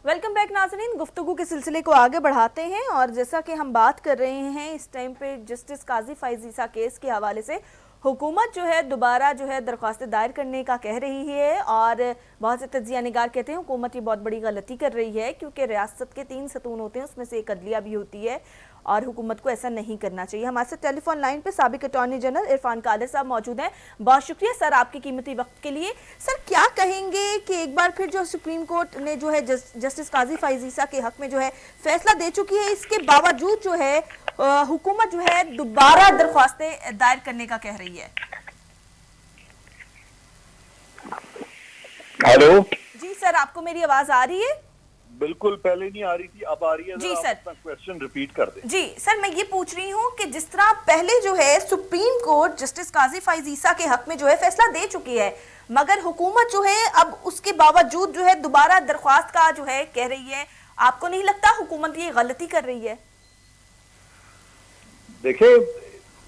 Welcome back नाज़रीन। गुफ्तगू के सिलसिले को आगे बढ़ाते हैं और जैसा कि हम बात कर रहे हैं इस टाइम पे जस्टिस काजी फैज़ ईसा केस के हवाले से हुकूमत जो है दोबारा जो है दरख्वास्त दायर करने का कह रही है और बहुत से तज्जिया निगार कहते हैं हुकूमत ये बहुत बड़ी गलती कर रही है क्योंकि रियासत के 3 सतून होते हैं, उसमें से एक अदलिया भी होती है और हुकूमत को ऐसा नहीं करना चाहिए। हमारे साथ टेलीफोन लाइन पे साबिक अटॉर्नी जनरल इरफान कादर साहब मौजूद हैं। बहुत शुक्रिया सर आपके कीमती वक्त के लिए। सर क्या कहेंगे कि एक बार फिर जो सुप्रीम कोर्ट ने जो है जस्टिस काजी फैज़ ईसा के हक में जो है फैसला दे चुकी है, इसके बावजूद जो है हुकूमत जो है दोबारा दरख्वास्तें दायर करने का कह रही है। हेलो जी सर, आपको मेरी आवाज आ रही है? बिल्कुल, पहले नहीं आ रही थी, अब आ रही है। जी सर, क्वेश्चन रिपीट कर दें। जी सर, मैं ये पूछ रही हूँ कि जिस तरह पहले जो है सुप्रीम कोर्ट जस्टिस काजी फैज़ ईसा के हक में जो है फैसला दे चुकी है, मगर हुकूमत जो है अब उसके बावजूद जो है दोबारा दरख्वास्त का जो है कह रही है, आपको नहीं लगता हुकूमत ये गलती कर रही है? देखिए,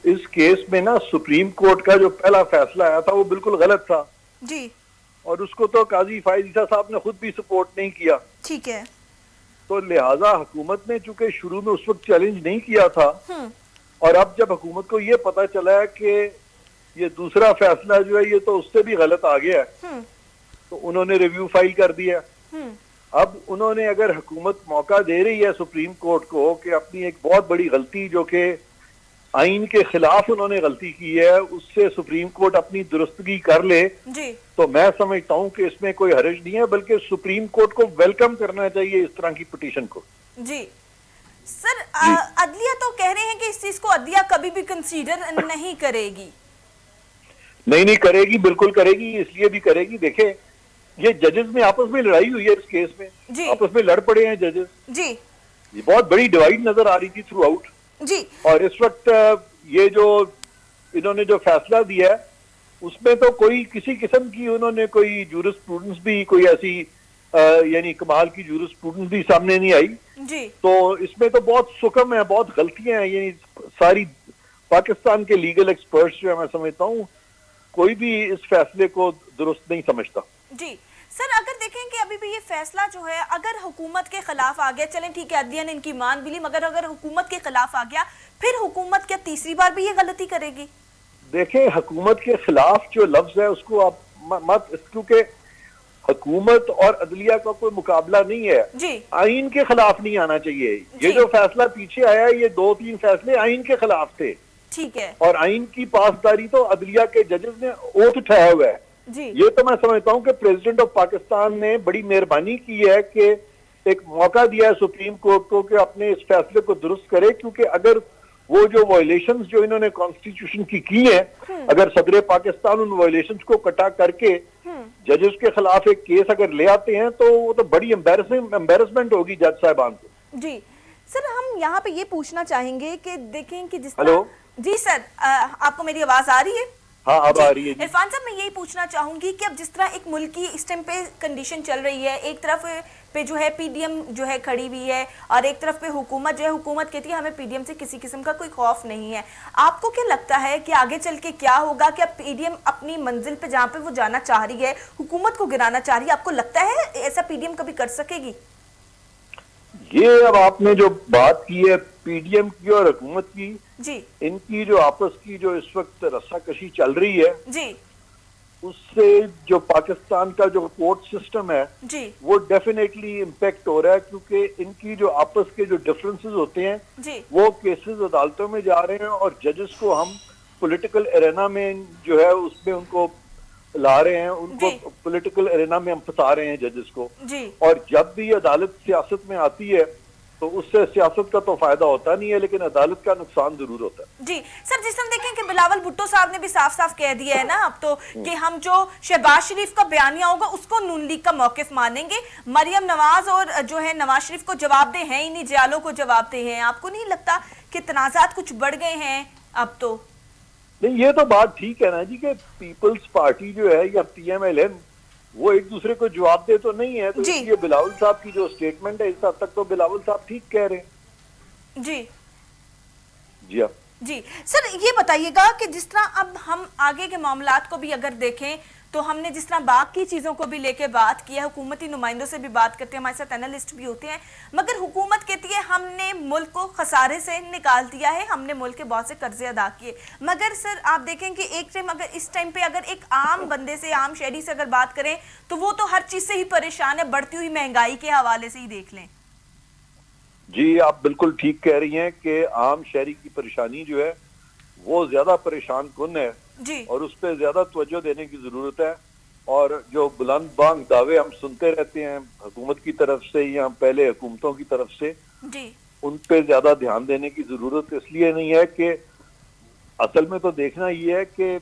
इस केस में ना सुप्रीम कोर्ट का जो पहला फैसला आया था वो बिल्कुल गलत था जी, और उसको तो काजी फैज़ ईसा साहब ने खुद भी सपोर्ट नहीं किया। ठीक है, तो लिहाजा हुकूमत ने चूंकि शुरू में उस वक्त चैलेंज नहीं किया था और अब जब हुकूमत को ये पता चला है कि ये दूसरा फैसला जो है ये तो उससे भी गलत आ गया है, तो उन्होंने रिव्यू फाइल कर दिया। अब उन्होंने अगर हुकूमत मौका दे रही है सुप्रीम कोर्ट को कि अपनी एक बहुत बड़ी गलती जो कि आइन के खिलाफ उन्होंने गलती की है उससे सुप्रीम कोर्ट अपनी दुरुस्तगी कर ले जी, तो मैं समझता हूं कि इसमें कोई हर्ज नहीं है, बल्कि सुप्रीम कोर्ट को वेलकम करना चाहिए इस तरह की पिटीशन को। जी सर, अदलिया तो कह रहे हैं कि इस चीज को अदलिया कभी भी कंसीडर नहीं करेगी। नहीं करेगी, बिल्कुल करेगी, इसलिए भी करेगी। देखे, ये जजेस में आपस में लड़ाई हुई है इस केस में, आपस में लड़ पड़े हैं जजेस जी। ये बहुत बड़ी डिवाइड नजर आ रही थी थ्रू आउट जी। और इस वक्त ये जो इन्होंने जो फैसला दिया है उसमें तो कोई किसी किस्म की उन्होंने कोई जूरिस्प्रूडेंस भी कोई ऐसी यानी कमाल की जूरिस्प्रूडेंस भी सामने नहीं आई जी। तो इसमें तो बहुत सुकम है, बहुत गलतियां हैं। यानी सारी पाकिस्तान के लीगल एक्सपर्ट्स जो है, मैं समझता हूँ कोई भी इस फैसले को दुरुस्त नहीं समझता जी। सर, अगर देखें कि अभी भी ये फैसला जो है अगर हुकूमत के खिलाफ आ गया, चलें ठीक है अदलिया ने इनकी मान भी ली, मगर अगर हुकूमत के खिलाफ आ गया फिर हुकूमत क्या तीसरी बार भी ये गलती करेगी? देखें, हुकूमत के खिलाफ जो लफ्ज है उसको आप मत, क्योंकि हुकूमत और अदलिया का कोई मुकाबला नहीं है जी। आइन के खिलाफ नहीं आना चाहिए। ये जो फैसला पीछे आया है ये 2-3 फैसले आइन के खिलाफ थे, ठीक है, और आइन की पासदारी तो अदलिया के जजेस ने ओथ उठाया हुआ है जी। ये तो मैं समझता हूँ कि प्रेसिडेंट ऑफ पाकिस्तान ने बड़ी मेहरबानी की है कि एक मौका दिया है सुप्रीम कोर्ट को कि अपने इस फैसले को दुरुस्त करे, क्योंकि अगर वो जो वायलेशंस जो इन्होंने कॉन्स्टिट्यूशन की है, अगर सदर पाकिस्तान उन वायलेशंस को कटा करके जजेस के खिलाफ एक केस अगर ले आते हैं तो वो तो बड़ी एम्बेरसमेंट होगी जज साहिबान को जी। सर, हम यहाँ पे ये पूछना चाहेंगे कि देखें कि जिस जी सर, आपको मेरी आवाज आ रही है? हाँ, अब आ रही है। इरफान साहब, मैं यही पूछना चाहूंगी कि अब जिस तरह एक मुल्क की इस टाइम पे कंडीशन चल रही है, एक तरफ पे जो है पीडीएम जो है खड़ी हुई है और एक तरफ पे हुकूमत जो है, हुकूमत कहती है हमें पीडीएम से किसी किस्म का कोई खौफ नहीं है। आपको क्या लगता है कि आगे चल के क्या होगा? कि अब पीडीएम अपनी मंजिल पे जहाँ पे वो जाना चाह रही है, हुकूमत को गिराना चाह रही है, आपको लगता है ऐसा पीडीएम कभी कर सकेगी? ये अब आपने जो बात की है पीडीएम की और हुकूमत की जी, इनकी जो आपस की जो इस वक्त रस्साकशी चल रही है जी, उससे जो पाकिस्तान का जो कोर्ट सिस्टम है जी, वो डेफिनेटली इम्पैक्ट हो रहा है, क्योंकि इनकी जो आपस के जो डिफरेंसेस होते हैं जी, वो केसेस अदालतों में जा रहे हैं और जजेस को हम पॉलिटिकल एरेना में जो है उसमें उनको ला रहे हैं, उनको पॉलिटिकल एरेना में हम फंसा रहे हैं जजेस को जी। और जब भी अदालत सियासत में आती है तो उससे सियासत का तो फायदा होता नहीं है, लेकिन अदालत का नुकसान जरूर होता है जी। सर, जिस तरह देखें कि बिलावल भुट्टो साहब ने भी साफ साफ कह दिया है ना अब तो कि हम जो शहबाज शरीफ का बयानिया होगा उसको नून लीग का मौकिफ मानेंगे, मरियम नवाज और जो है नवाज शरीफ को जवाबदेह हैं ही नहीं, जियालो को जवाबदेह हैं। आपको नहीं लगता कि तनाजात कुछ बढ़ गए हैं अब तो? नहीं, ये तो बात ठीक है ना जी कि पीपल्स पार्टी जो है या पीएमएलएन वो एक दूसरे को जवाब दे तो नहीं है, तो इसलिए बिलावल साहब की जो स्टेटमेंट है इस हद तक तो बिलावल साहब ठीक कह रहे हैं जी जी। जी सर, ये बताइएगा कि जिस तरह अब हम आगे के मामलात को भी अगर देखें تو ہم نے جس طرح باقی چیزوں کو بھی لے کے بات کی ہے, حکومتی نمائندوں سے بھی بات کرتے ہیں, ہمارے ساتھ اینالسٹ بھی ہوتے ہیں, مگر حکومت کہتی ہے ہم نے ملک کو خسارے سے نکال دیا ہے, ہم نے ملک کے بہت سے قرضے ادا کیے. مگر سر آپ دیکھیں کہ ایک ٹائم اگر اس ٹائم پہ اگر ایک عام بندے سے, عام شہری سے اگر بات کریں تو وہ تو ہر چیز سے ہی پریشان ہے, بڑھتی ہوئی مہنگائی کے حوالے سے ہی دیکھ لیں. جی آپ بالکل ٹھیک کہہ رہی ہیں کہ عام شہری کی پریشانی جو ہے وہ زیادہ پریشان کن ہے جی, اور اس پہ زیادہ توجہ دینے کی ضرورت ہے. اور جو بلند بانگ دعوے ہم سنتے رہتے ہیں حکومت کی طرف سے یا پہلے حکومتوں کی طرف سے, جی, ان پہ زیادہ دھیان دینے کی ضرورت اس لیے نہیں ہے کہ اصل میں تو دیکھنا یہ ہے کہ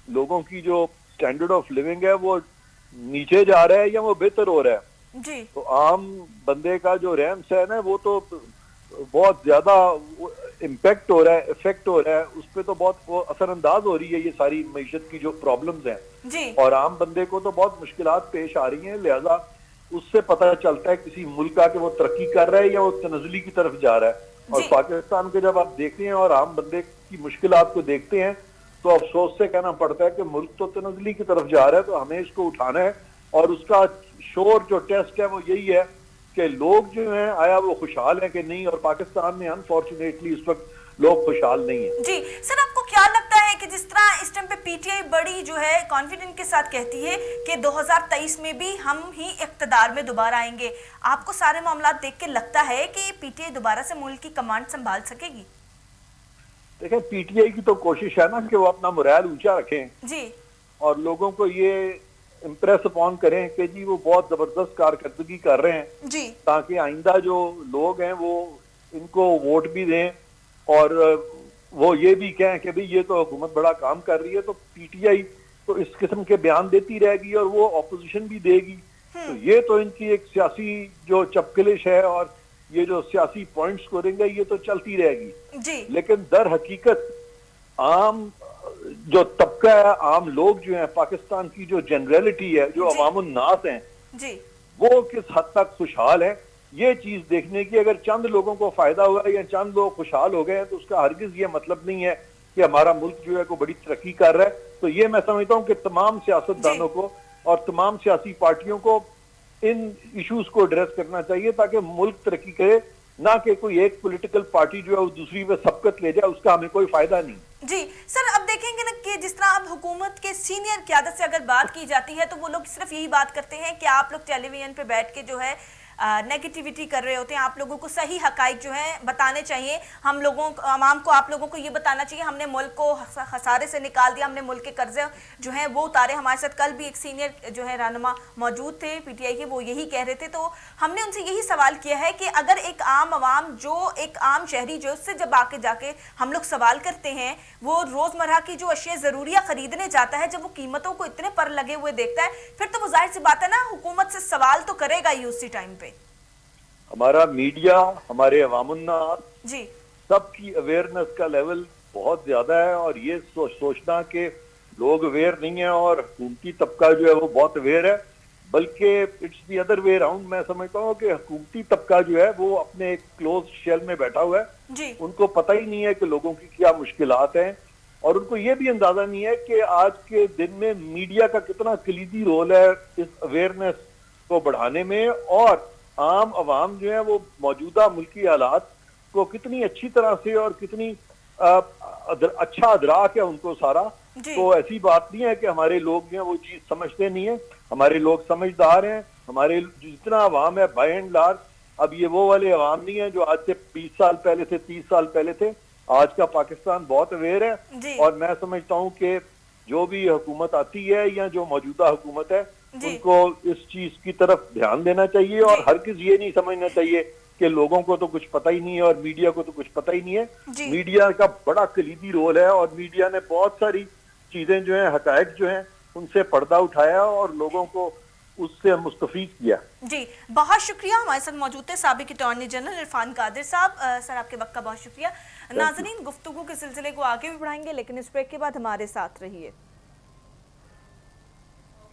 لوگوں کی جو سٹینڈرڈ آف لیونگ ہے وہ نیچے جا رہا ہے یا وہ بہتر ہو رہا ہے. جی, تو عام بندے کا جو رہن سہن ہے وہ تو بہت زیادہ امپیکٹ ہو رہا ہے, افیکٹ ہو رہا ہے, اس پہ تو بہت وہ اثر انداز ہو رہی ہے یہ ساری معیشت کی جو پرابلمز ہیں. جی, اور عام بندے کو تو بہت مشکلات پیش آ رہی ہیں, لہذا اس سے پتہ چلتا ہے کسی ملک کا کہ وہ ترقی کر رہا ہے یا وہ تنزلی کی طرف جا رہا ہے. اور جی, پاکستان کے جب آپ دیکھتے ہیں اور عام بندے کی مشکلات کو دیکھتے ہیں تو افسوس سے کہنا پڑتا ہے کہ ملک تو تنزلی کی طرف جا رہا ہے, تو ہمیں اس کو اٹھانا ہے. اور اس کا شور جو ٹیسٹ ہے وہ یہی ہے کہ لوگ جو ہیں آیا وہ خوشحال ہیں کہ نہیں, اور پاکستان میں انفارچونیٹلی اس وقت لوگ خوشحال نہیں ہیں. جی سر, آپ کو کیا لگتا ہے کہ جس طرح اس ٹائم پہ پی ٹی آئی بڑی جو ہے کانفیڈنٹ کے ساتھ کہتی ہے کہ 2023 میں بھی ہم ہی اقتدار میں دوبارہ آئیں گے, آپ کو سارے معاملات دیکھ کے لگتا ہے کہ پی ٹی آئی دوبارہ سے ملک کی کمانڈ سنبھال سکے گی؟ دیکھیں پی ٹی آئی کی تو کوشش ہے نا کہ وہ اپنا مرائل اونچا رکھیں جی, اور لوگوں کو یہ امپریس اپون کریں کہ جی وہ بہت زبردست کارکردگی کر رہے ہیں, جی, تاکہ آئندہ جو لوگ ہیں وہ ان کو ووٹ بھی دیں اور وہ یہ بھی کہیں کہ بھئی یہ تو حکومت بڑا کام کر رہی ہے. تو پی ٹی آئی تو اس قسم کے بیان دیتی رہے گی اور وہ اپوزیشن بھی دے گی. تو یہ تو ان کی ایک سیاسی جو چپکلش ہے اور یہ جو سیاسی پوائنٹس کو دیں گے یہ تو چلتی رہے گی. جی, لیکن در حقیقت عام جو طبقہ ہے, عام لوگ جو ہیں, پاکستان کی جو جنرلٹی ہے, جو عوام الناس ہیں, جی, وہ کس حد تک خوشحال ہے یہ چیز دیکھنے کی. اگر چند لوگوں کو فائدہ ہوا ہے یا چند لوگ خوشحال ہو گئے ہیں تو اس کا ہرگز یہ مطلب نہیں ہے کہ ہمارا ملک جو ہے کو بڑی ترقی کر رہا ہے. تو یہ میں سمجھتا ہوں کہ تمام سیاستدانوں کو اور تمام سیاسی پارٹیوں کو ان ایشوز کو ایڈریس کرنا چاہیے تاکہ ملک ترقی کرے, نہ کہ کوئی ایک پولیٹیکل پارٹی جو ہے وہ دوسری پہ سبقت لے جائے, اس کا ہمیں کوئی فائدہ نہیں. جی سر, اب دیکھیں گے نا کہ جس طرح اب حکومت کے سینئر قیادت سے اگر بات کی جاتی ہے تو وہ لوگ صرف یہی بات کرتے ہیں کہ آپ لوگ ٹیلی ویژن پہ بیٹھ کے جو ہے نیگیٹیوٹی کر رہے ہوتے ہیں, آپ لوگوں کو صحیح حقائق جو ہیں بتانے چاہیے, ہم لوگوں عوام کو, آپ لوگوں کو یہ بتانا چاہیے ہم نے ملک کو خسارے سے نکال دیا, ہم نے ملک کے قرضے جو ہیں وہ اتارے. ہمارے ساتھ کل بھی ایک سینئر جو ہے رہنما موجود تھے پی ٹی آئی کے, وہ یہی کہہ رہے تھے. تو ہم نے ان سے یہی سوال کیا ہے کہ اگر ایک عام عوام جو ایک عام شہری جو اس سے جب جا کے ہم لوگ سوال کرتے ہیں, وہ روزمرہ کی جو اشیاء ضروریہ خریدنے جاتا ہے, جب وہ قیمتوں کو اتنے پر لگے ہوئے دیکھتا ہے, پھر تو وہ ظاہر سی بات ہے نا حکومت سے سوال تو کرے گا ہی اسی ٹائم پہ. ہمارا میڈیا, ہمارے عوام الناس, جی, سب کی اویئرنس کا لیول بہت زیادہ ہے, اور یہ سوچنا کہ لوگ اویئر نہیں ہیں اور حکومتی طبقہ جو ہے وہ بہت اویئر ہے, بلکہ it's the other way around. میں سمجھتا ہوں کہ حکومتی طبقہ جو ہے وہ اپنے ایک کلوز شیل میں بیٹھا ہوا ہے, جی, ان کو پتہ ہی نہیں ہے کہ لوگوں کی کیا مشکلات ہیں, اور ان کو یہ بھی اندازہ نہیں ہے کہ آج کے دن میں میڈیا کا کتنا کلیدی رول ہے اس اویئرنس کو بڑھانے میں, اور عام عوام جو ہے وہ موجودہ ملکی حالات کو کتنی اچھی طرح سے اور کتنی اچھا ادراک ہے ان کو سارا. تو ایسی بات نہیں ہے کہ ہمارے لوگ جو ہیں وہ چیز سمجھتے نہیں ہیں, ہمارے لوگ سمجھدار ہیں. ہمارے جتنا عوام ہے بائی اینڈ لارج, اب یہ وہ والے عوام نہیں ہیں جو آج سے 20 سال پہلے تھے, 30 سال پہلے تھے. آج کا پاکستان بہت اویئر ہے, اور میں سمجھتا ہوں کہ جو بھی حکومت آتی ہے یا جو موجودہ حکومت ہے ان کو اس چیز کی طرف دھیان دینا چاہیے, اور ہرگز یہ نہیں سمجھنا چاہیے کہ لوگوں کو تو کچھ پتہ ہی نہیں ہے اور میڈیا کو تو کچھ پتہ ہی نہیں ہے. میڈیا کا بڑا کلیدی رول ہے, اور میڈیا نے بہت ساری چیزیں جو ہیں, حقائق جو ہیں, ان سے پردہ اٹھایا اور لوگوں کو اس سے مستفید کیا. جی بہت شکریہ. ہمارے ساتھ موجود تھے سابق اٹارنی جنرل عرفان قادر صاحب. سر آپ کے وقت کا بہت شکریہ. ناظرین گفتگو کے سلسلے کو آگے بھی بڑھائیں گے لیکن اس بریک کے بعد ہمارے ساتھ رہیے.